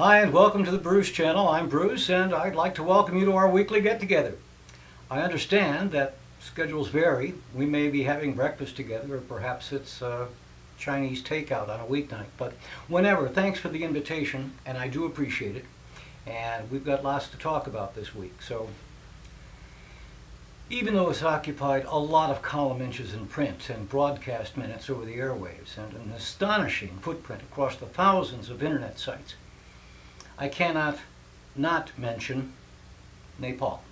Hi and welcome to the Bruce Channel. I'm Bruce and I'd like to welcome you to our weekly get-together. I understand that schedules vary. We may be having breakfast together or perhaps it's Chinese takeout on a weeknight. But whenever, thanks for the invitation and I do appreciate it. And we've got lots to talk about this week. So even though it's occupied a lot of column inches in print and broadcast minutes over the airwaves and an astonishing footprint across the thousands of internet sites, I cannot not mention Nepal.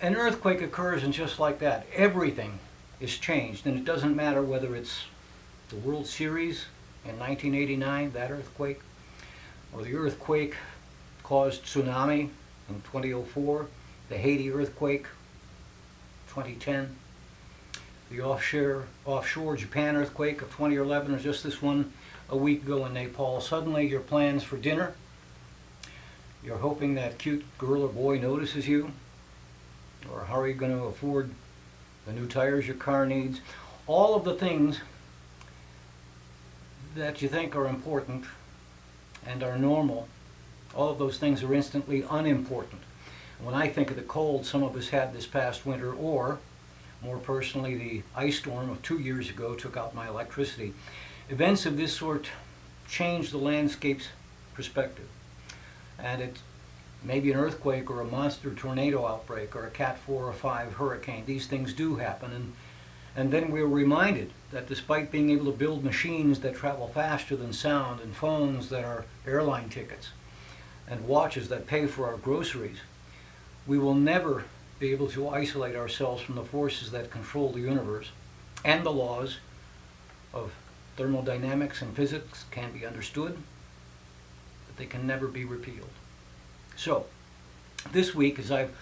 An earthquake occurs and just like that, everything is changed, and it doesn't matter whether it's the World Series in 1989, that earthquake, or the earthquake caused tsunami in 2004, the Haiti earthquake, 2010, the offshore Japan earthquake of 2011, or just this one a week ago in Nepal. Suddenly your plans for dinner, you're hoping that cute girl or boy notices you, or how are you going to afford the new tires your car needs, all of the things that you think are important and are normal, all of those things are instantly unimportant. When I think of the cold some of us had this past winter, or more personally the ice storm of 2 years ago took out my electricity, events of this sort change the landscape's perspective. And it may be an earthquake or a monster tornado outbreak or a Cat 4 or 5 hurricane. These things do happen. And then we're reminded that despite being able to build machines that travel faster than sound and phones that are airline tickets and watches that pay for our groceries, we will never be able to isolate ourselves from the forces that control the universe, and the laws of thermodynamics and physics can be understood, but they can never be repealed. So, this week as I've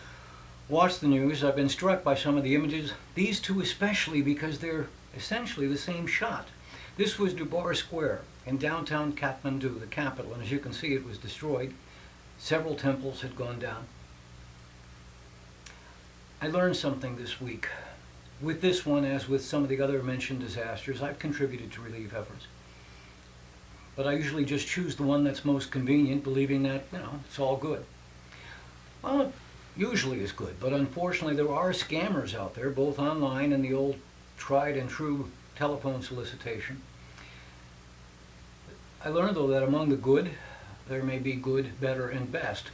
watched the news, I've been struck by some of the images, these two especially because they're essentially the same shot. This was Durbar Square in downtown Kathmandu, the capital, and as you can see it was destroyed. Several temples had gone down. I learned something this week. With this one, as with some of the other mentioned disasters, I've contributed to relief efforts. But I usually just choose the one that's most convenient, believing that, it's all good. Well, it usually is good, but unfortunately there are scammers out there, both online and the old tried and true telephone solicitation. I learned, though, that among the good, there may be good, better, and best.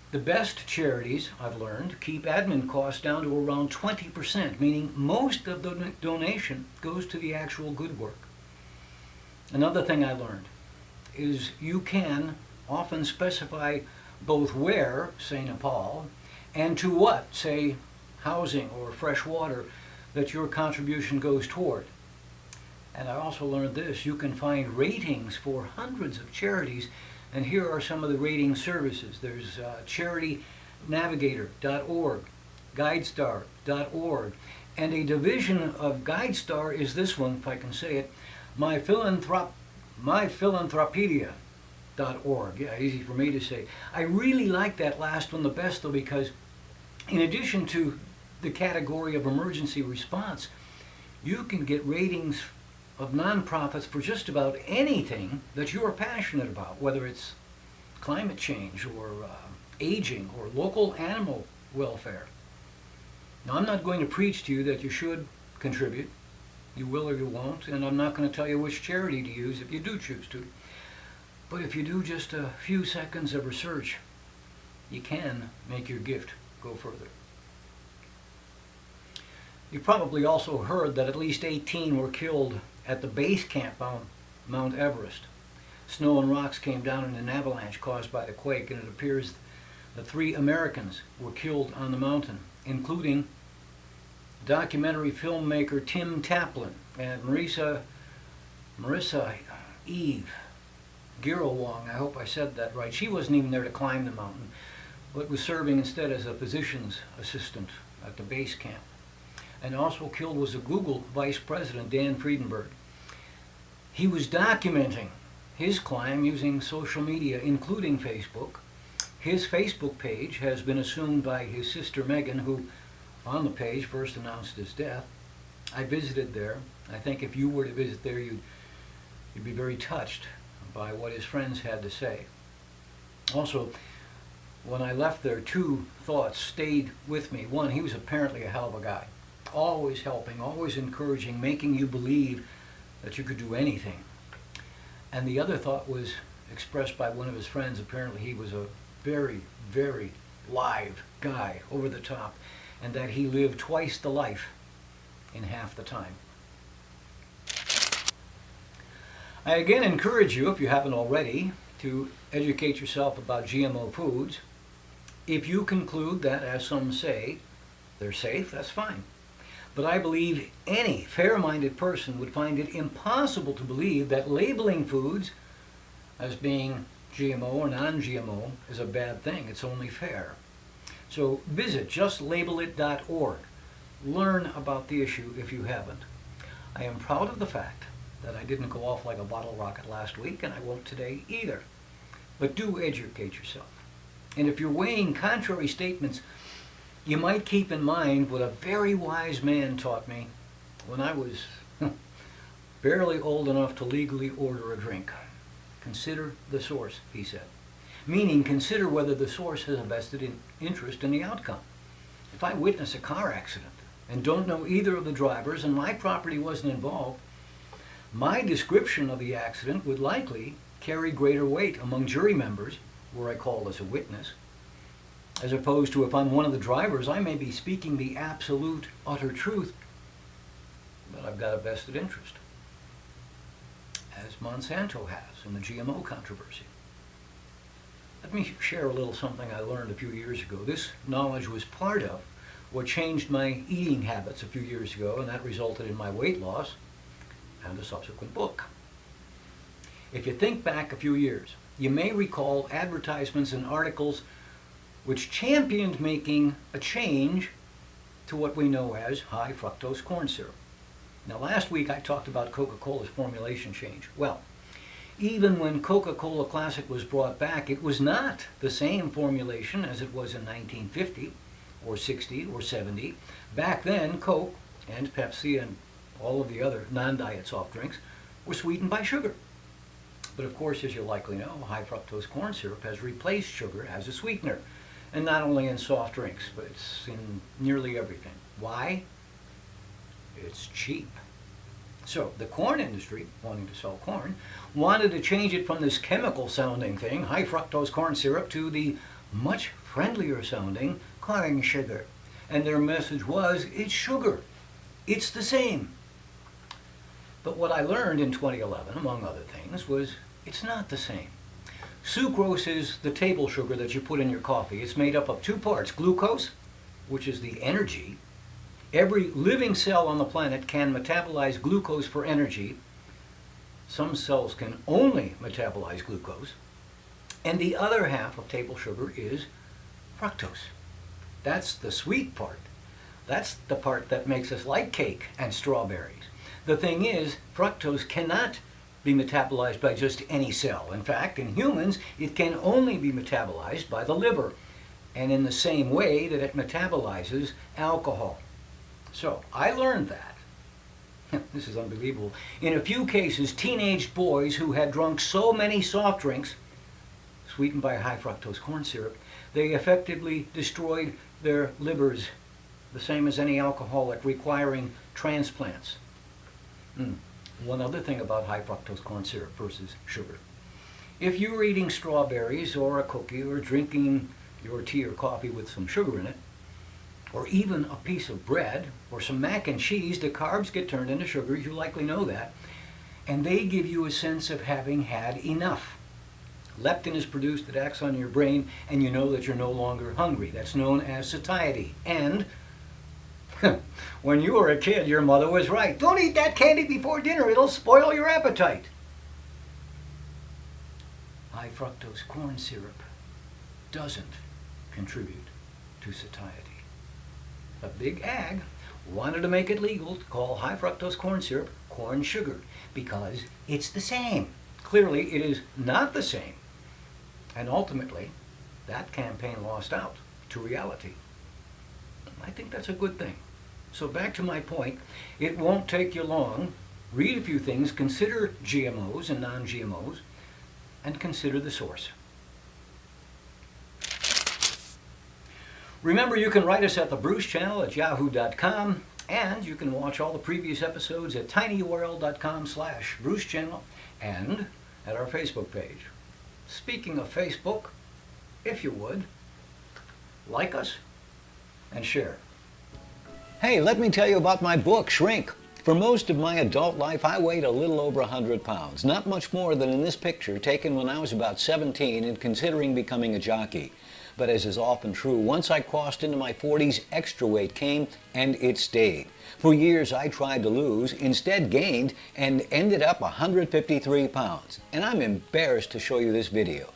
The best charities, I've learned, keep admin costs down to around 20%, meaning most of the donation goes to the actual good work. Another thing I learned is you can often specify both where, say Nepal, and to what, say housing or fresh water, that your contribution goes toward. And I also learned this, you can find ratings for hundreds of charities. And here are some of the rating services. There's charitynavigator.org, guidestar.org, and a division of GuideStar is this one, if I can say it, myphilanthropedia.org. Yeah, easy for me to say. I really like that last one the best, though, because in addition to the category of emergency response, you can get ratings of nonprofits for just about anything that you are passionate about, whether it's climate change or aging or local animal welfare. Now, I'm not going to preach to you that you should contribute. You will or you won't, and I'm not going to tell you which charity to use if you do choose to. But if you do just a few seconds of research, you can make your gift go further. You've probably also heard that at least 18 were killed at the base camp on Mount Everest. Snow and rocks came down in an avalanche caused by the quake, and it appears that 3 Americans were killed on the mountain, including documentary filmmaker Tim Taplin and Marissa Eve Girawong. I hope I said that right. She wasn't even there to climb the mountain, but was serving instead as a physician's assistant at the base camp. And also killed was a Google vice president, Dan Friedenberg. He was documenting his climb using social media, including Facebook. His Facebook page has been assumed by his sister Megan, who on the page first announced his death. I visited there. I think if you were to visit there, you'd be very touched by what his friends had to say. Also, when I left there, two thoughts stayed with me. One, he was apparently a hell of a guy, always helping, always encouraging, making you believe that you could do anything. And the other thought was expressed by one of his friends. Apparently he was a very, very live guy, over the top, and that he lived twice the life in half the time. I again encourage you, if you haven't already, to educate yourself about GMO foods. If you conclude that, as some say, they're safe, that's fine. But I believe any fair-minded person would find it impossible to believe that labeling foods as being GMO or non-GMO is a bad thing. It's only fair. So visit justlabelIt.org. Learn about the issue if you haven't. I am proud of the fact that I didn't go off like a bottle rocket last week, and I won't today either. But do educate yourself. And if you're weighing contrary statements, you might keep in mind what a very wise man taught me when I was barely old enough to legally order a drink. Consider the source, he said. Meaning, consider whether the source has a vested interest in the outcome. If I witness a car accident and don't know either of the drivers and my property wasn't involved, my description of the accident would likely carry greater weight among jury members, were I called as a witness, as opposed to if I'm one of the drivers, I may be speaking the absolute, utter truth, but I've got a vested interest, as Monsanto has in the GMO controversy. Let me share a little something I learned a few years ago. This knowledge was part of what changed my eating habits a few years ago, and that resulted in my weight loss and a subsequent book. If you think back a few years, you may recall advertisements and articles which championed making a change to what we know as high fructose corn syrup. Now, last week I talked about Coca-Cola's formulation change. Well, even when Coca-Cola Classic was brought back, it was not the same formulation as it was in 1950 or 60 or 70. Back then, Coke and Pepsi and all of the other non-diet soft drinks were sweetened by sugar. But of course, as you likely know, high fructose corn syrup has replaced sugar as a sweetener. And not only in soft drinks, but it's in nearly everything. Why? It's cheap. So the corn industry, wanting to sell corn, wanted to change it from this chemical sounding thing, high fructose corn syrup, to the much friendlier sounding corn sugar. And their message was, it's sugar. It's the same. But what I learned in 2011, among other things, was it's not the same. Sucrose is the table sugar that you put in your coffee. It's made up of two parts, glucose, which is the energy. Every living cell on the planet can metabolize glucose for energy. Some cells can only metabolize glucose. And the other half of table sugar is fructose. That's the sweet part. That's the part that makes us like cake and strawberries. The thing is, fructose cannot be metabolized by just any cell. In fact, in humans, it can only be metabolized by the liver, and in the same way that it metabolizes alcohol. So, I learned that. This is unbelievable. In a few cases, teenage boys who had drunk so many soft drinks, sweetened by high fructose corn syrup, they effectively destroyed their livers, the same as any alcoholic, requiring transplants. One other thing about high fructose corn syrup versus sugar. If you're eating strawberries or a cookie or drinking your tea or coffee with some sugar in it, or even a piece of bread or some mac and cheese, the carbs get turned into sugars, you likely know that, and they give you a sense of having had enough. Leptin is produced that acts on your brain, and you know that you're no longer hungry. That's known as satiety. And when you were a kid, your mother was right. Don't eat that candy before dinner. It'll spoil your appetite. High fructose corn syrup doesn't contribute to satiety. But Big Ag wanted to make it legal to call high fructose corn syrup corn sugar because it's the same. Clearly, it is not the same. And ultimately, that campaign lost out to reality. I think that's a good thing. So back to my point, it won't take you long. Read a few things, consider GMOs and non-GMOs, and consider the source. Remember, you can write us at the Bruce Channel at yahoo.com, and you can watch all the previous episodes at tinyurl.com/Bruce Channel and at our Facebook page. Speaking of Facebook, if you would, like us and share. Hey, let me tell you about my book, Shrink. For most of my adult life, I weighed a little over 100 pounds, not much more than in this picture taken when I was about 17 and considering becoming a jockey. But as is often true, once I crossed into my 40s, extra weight came and it stayed. For years I tried to lose, instead gained, and ended up 153 pounds. And I'm embarrassed to show you this video.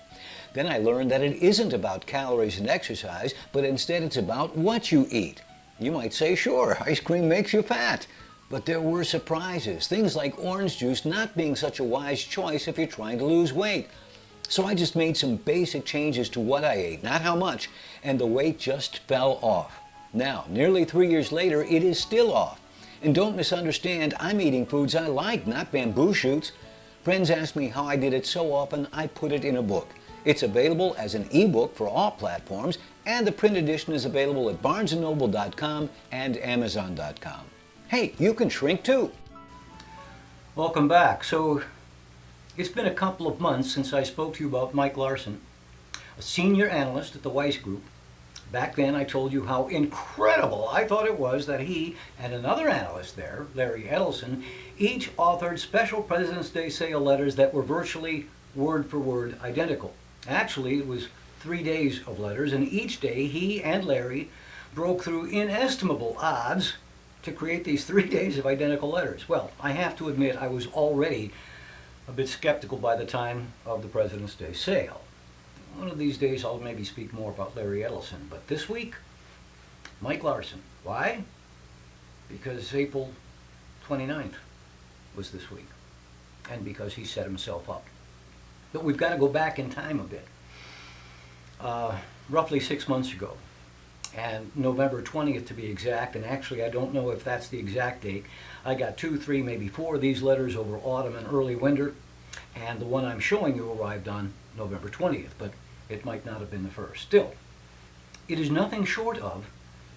Then I learned that it isn't about calories and exercise, but instead it's about what you eat. You might say, sure, ice cream makes you fat. But there were surprises, things like orange juice not being such a wise choice if you're trying to lose weight. So I just made some basic changes to what I ate, not how much, and the weight just fell off. Now, nearly 3 years later, it is still off. And don't misunderstand, I'm eating foods I like, not bamboo shoots. Friends ask me how I did it so often, I put it in a book. It's available as an ebook for all platforms, and the print edition is available at barnesandnoble.com and amazon.com. Hey, you can shrink too. Welcome back. So, it's been a couple of months since I spoke to you about Mike Larson, a senior analyst at the Weiss Group. Back then I told you how incredible I thought it was that he and another analyst there, Larry Edelson, each authored special President's Day sale letters that were virtually word for word identical. Actually, it was 3 days of letters, and each day he and Larry broke through inestimable odds to create these 3 days of identical letters. Well, I have to admit I was already a bit skeptical by the time of the President's Day sale. One of these days I'll maybe speak more about Larry Edelson, but this week, Mike Larson. Why? Because April 29th was this week, and because he set himself up. But we've got to go back in time a bit. Roughly 6 months ago, and November 20th to be exact, and actually I don't know if that's the exact date. I got 2, 3, maybe 4 of these letters over autumn and early winter, and the one I'm showing you arrived on November 20th, but it might not have been the first. Still, it is nothing short of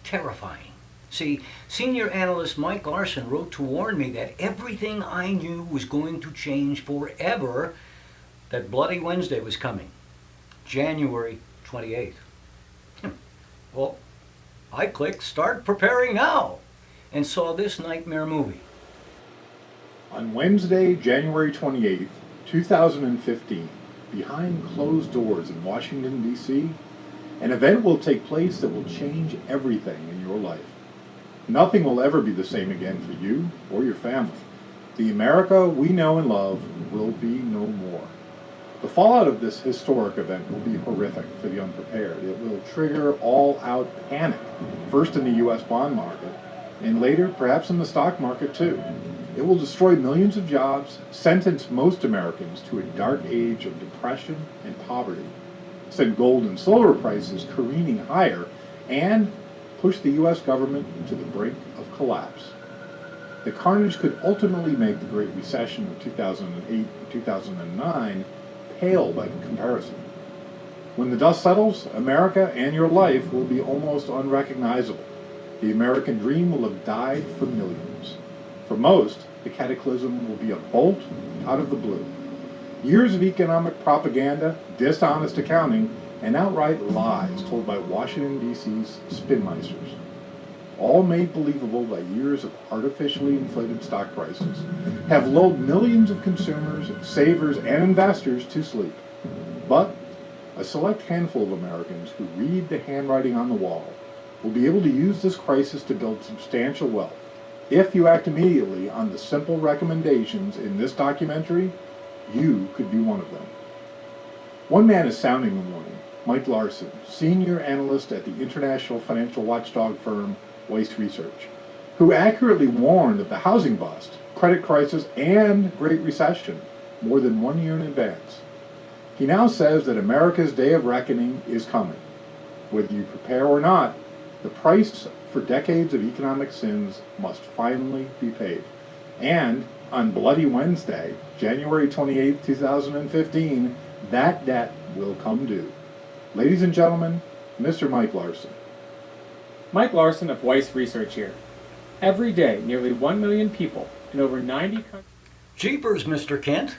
terrifying. See, senior analyst Mike Larson wrote to warn me that everything I knew was going to change forever, that Bloody Wednesday was coming, January 28th. Well, I clicked Start Preparing Now and saw this nightmare movie. On Wednesday, January 28th, 2015, behind closed doors in Washington, D.C., an event will take place that will change everything in your life. Nothing will ever be the same again for you or your family. The America we know and love will be no more. The fallout of this historic event will be horrific for the unprepared. It will trigger all-out panic, first in the U.S. bond market, and later perhaps in the stock market too. It will destroy millions of jobs, sentence most Americans to a dark age of depression and poverty, send gold and silver prices careening higher, and push the U.S. government to the brink of collapse. The carnage could ultimately make the Great Recession of 2008 and 2009 pale by comparison. When the dust settles, America and your life will be almost unrecognizable. The American dream will have died for millions. For most, the cataclysm will be a bolt out of the blue. Years of economic propaganda, dishonest accounting, and outright lies told by Washington, D.C.'s spinmeisters, all made believable by years of artificially inflated stock prices, have lulled millions of consumers, savers, and investors to sleep. But a select handful of Americans who read the handwriting on the wall will be able to use this crisis to build substantial wealth. If you act immediately on the simple recommendations in this documentary, you could be one of them. One man is sounding the warning, Mike Larson, senior analyst at the international financial watchdog firm Weiss Research, who accurately warned of the housing bust, credit crisis, and Great Recession more than 1 year in advance. He now says that America's day of reckoning is coming. Whether you prepare or not, the price for decades of economic sins must finally be paid. And on Bloody Wednesday, January 28, 2015, that debt will come due. Ladies and gentlemen, Mr. Mike Larson. Mike Larson of Weiss Research here. Every day, nearly 1 million people in over 90 countries. Jeepers, Mr. Kent.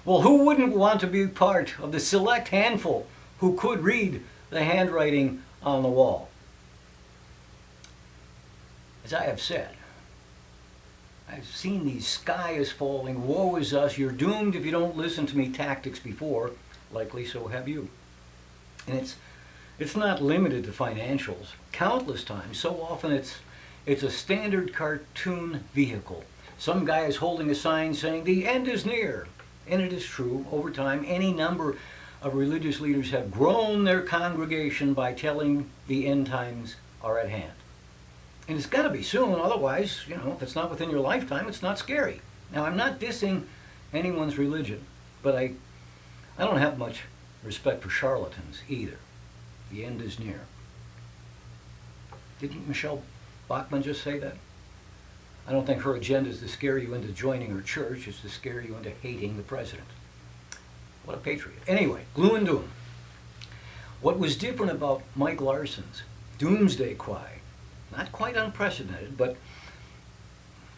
Well, who wouldn't want to be part of the select handful who could read the handwriting on the wall? As I have said, I've seen these sky is falling, woe is us, you're doomed if you don't listen to me tactics before, likely so have you. And it's not limited to financials. Countless times, so often it's a standard cartoon vehicle. Some guy is holding a sign saying the end is near. And it is true, over time, any number of religious leaders have grown their congregation by telling the end times are at hand. And it's got to be soon, otherwise, if it's not within your lifetime, it's not scary. Now, I'm not dissing anyone's religion, but I don't have much respect for charlatans either. The end is near. Didn't Michelle Bachmann just say that? I don't think her agenda is to scare you into joining her church. It's to scare you into hating the president. What a patriot. Anyway, gloom and doom. What was different about Mike Larson's doomsday cry, not quite unprecedented, but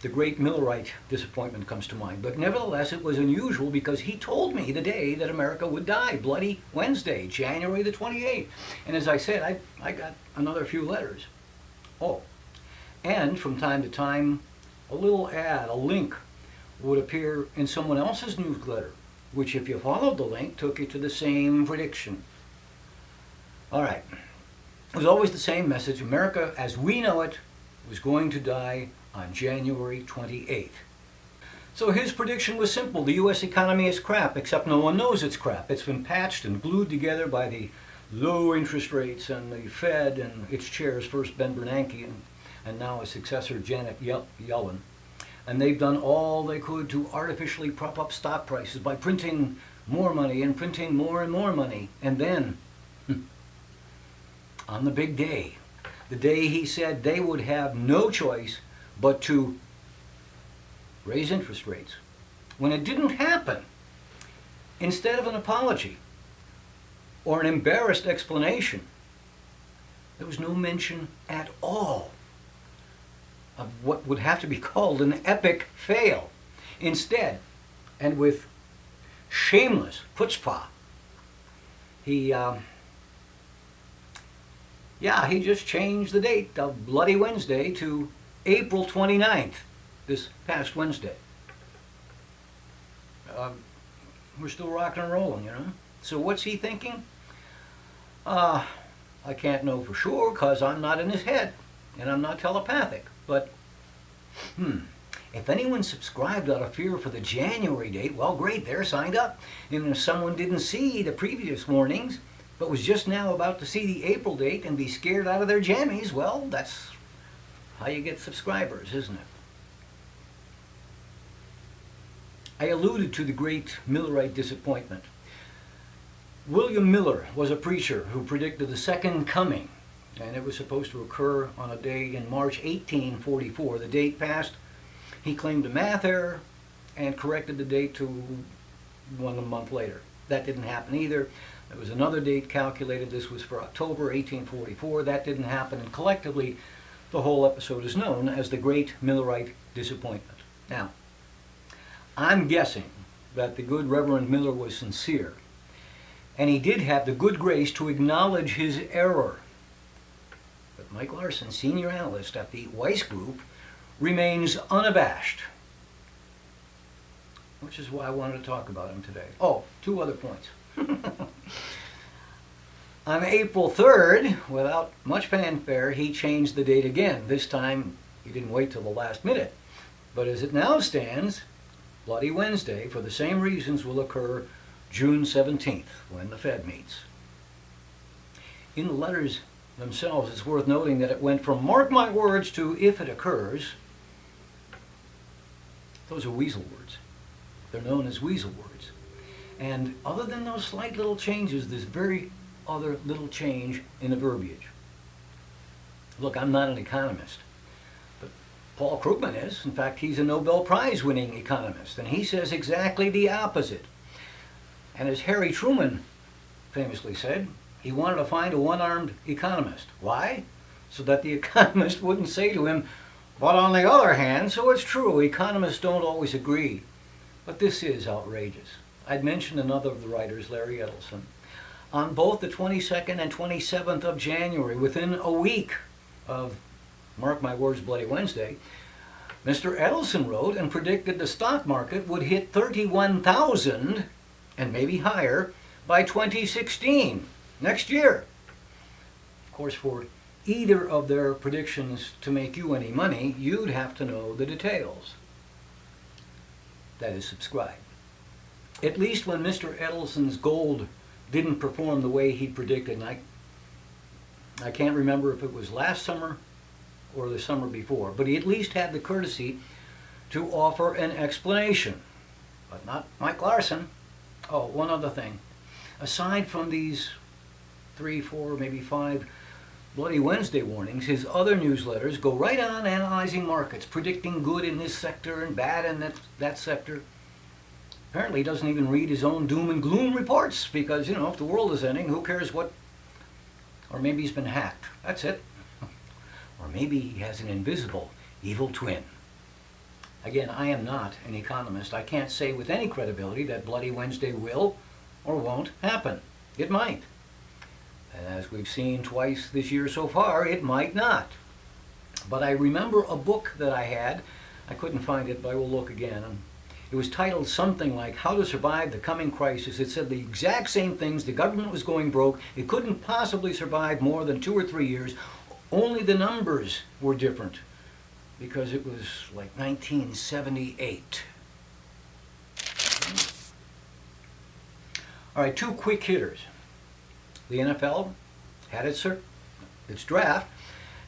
the great Millerite disappointment comes to mind. But nevertheless, it was unusual because he told me the day that America would die, Bloody Wednesday, January the 28th. And as I said, I got another few letters. Oh, and from time to time, a little ad, a link, would appear in someone else's newsletter, which if you followed the link, took you to the same prediction. All right. It was always the same message. America, as we know it, was going to die on January 28th. So his prediction was simple. The U.S. economy is crap, except no one knows it's crap. It's been patched and glued together by the low interest rates and the Fed and its chairs, first Ben Bernanke and now his successor Janet Yellen. And they've done all they could to artificially prop up stock prices by printing more money and printing more and more money. And then, on the big day, the day he said they would have no choice but to raise interest rates, when it didn't happen, instead of an apology or an embarrassed explanation, there was no mention at all of what would have to be called an epic fail. Instead, and with shameless chutzpah, he just changed the date of Bloody Wednesday to April 29th, this past Wednesday. We're still rocking and rolling, So what's he thinking? I can't know for sure because I'm not in his head and I'm not telepathic. But, if anyone subscribed out of fear for the January date, well, great, they're signed up. And if someone didn't see the previous warnings, but was just now about to see the April date and be scared out of their jammies, well, that's how you get subscribers, isn't it? I alluded to the great Millerite disappointment. William Miller was a preacher who predicted the second coming, and it was supposed to occur on a day in March 1844. The date passed. He claimed a math error and corrected the date to 1 month later. That didn't happen either. There was another date calculated. This was for October 1844. That didn't happen, and collectively the whole episode is known as the Great Millerite Disappointment. Now, I'm guessing that the good Reverend Miller was sincere, and he did have the good grace to acknowledge his error. But Mike Larson, senior analyst at the Weiss Group, remains unabashed, which is why I wanted to talk about him today. Oh, 2 other points. On April 3rd, without much fanfare, he changed the date again. This time, he didn't wait till the last minute. But as it now stands, Bloody Wednesday, for the same reasons, will occur June 17th, when the Fed meets. In the letters themselves, it's worth noting that it went from "mark my words" to "if it occurs." Those are weasel words. They're known as weasel words. And other than those slight little changes, there's very other little change in the verbiage. Look, I'm not an economist, but Paul Krugman is. In fact, he's a Nobel Prize winning economist, and he says exactly the opposite. And as Harry Truman famously said, he wanted to find a one-armed economist. Why? So that the economist wouldn't say to him, but on the other hand, so it's true, economists don't always agree. But this is outrageous. I'd mentioned another of the writers, Larry Edelson. On both the 22nd and 27th of January, within a week of, mark my words, Bloody Wednesday, Mr. Edelson wrote and predicted the stock market would hit 31,000 and maybe higher by 2016, next year. Of course, for either of their predictions to make you any money, you'd have to know the details. That is, subscribe. At least when Mr. Edelson's gold didn't perform the way he predicted, and I can't remember if it was last summer or the summer before, but he at least had the courtesy to offer an explanation. But not Mike Larson. Oh, one other thing. Aside from these 3, 4, maybe 5 Bloody Wednesday warnings, his other newsletters go right on analyzing markets, predicting good in this sector and bad in that sector. Apparently he doesn't even read his own doom and gloom reports because, you know, if the world is ending, who cares what? Or maybe he's been hacked. That's it. Or maybe he has an invisible evil twin. Again, I am not an economist. I can't say with any credibility that Bloody Wednesday will or won't happen. It might. And as we've seen twice this year so far, it might not. But I remember a book that I had. I couldn't find it, but I will look again. It was titled something like How to Survive the Coming Crisis. It said the exact same things. The government was going broke. It couldn't possibly survive more than 2 or 3 years. Only the numbers were different because it was like 1978. All right, 2 quick hitters. The NFL had its draft,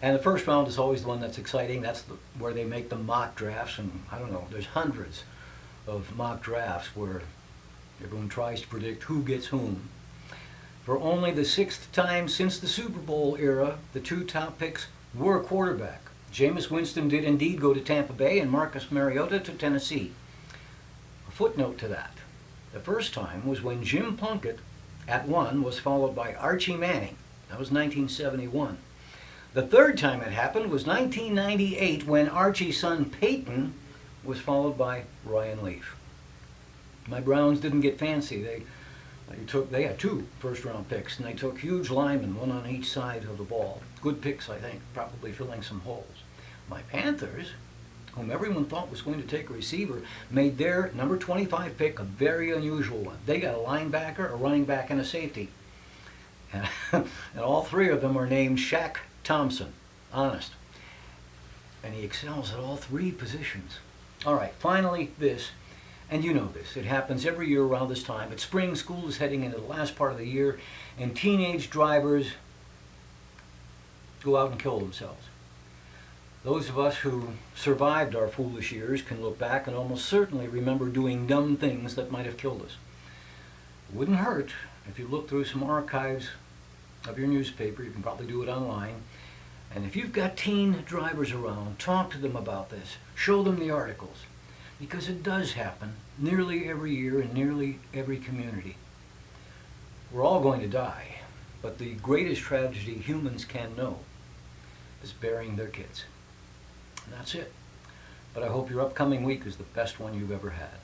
and the first round is always the one that's exciting. That's where they make the mock drafts, and I don't know, there's hundreds of mock drafts where everyone tries to predict who gets whom. For only the 6th time since the Super Bowl era, the 2 top picks were a quarterback. Jameis Winston did indeed go to Tampa Bay and Marcus Mariota to Tennessee. A footnote to that. The first time was when Jim Plunkett at 1 was followed by Archie Manning. That was 1971. The third time it happened was 1998 when Archie's son Peyton was followed by Ryan Leaf. My Browns didn't get fancy. They had 2 first-round picks, and they took huge linemen, one on each side of the ball. Good picks, I think, probably filling some holes. My Panthers, whom everyone thought was going to take a receiver, made their number 25 pick a very unusual one. They got a linebacker, a running back, and a safety. And all 3 of them are named Shaq Thompson. Honest. And he excels at all 3 positions. All right, finally this. And you know this, it happens every year around this time. It's spring, school is heading into the last part of the year, and teenage drivers go out and kill themselves. Those of us who survived our foolish years can look back and almost certainly remember doing dumb things that might have killed us. It wouldn't hurt if you look through some archives of your newspaper. You can probably do it online. And if you've got teen drivers around, talk to them about this. Show them the articles. Because it does happen nearly every year in nearly every community. We're all going to die, but the greatest tragedy humans can know is burying their kids. And that's it. But I hope your upcoming week is the best one you've ever had.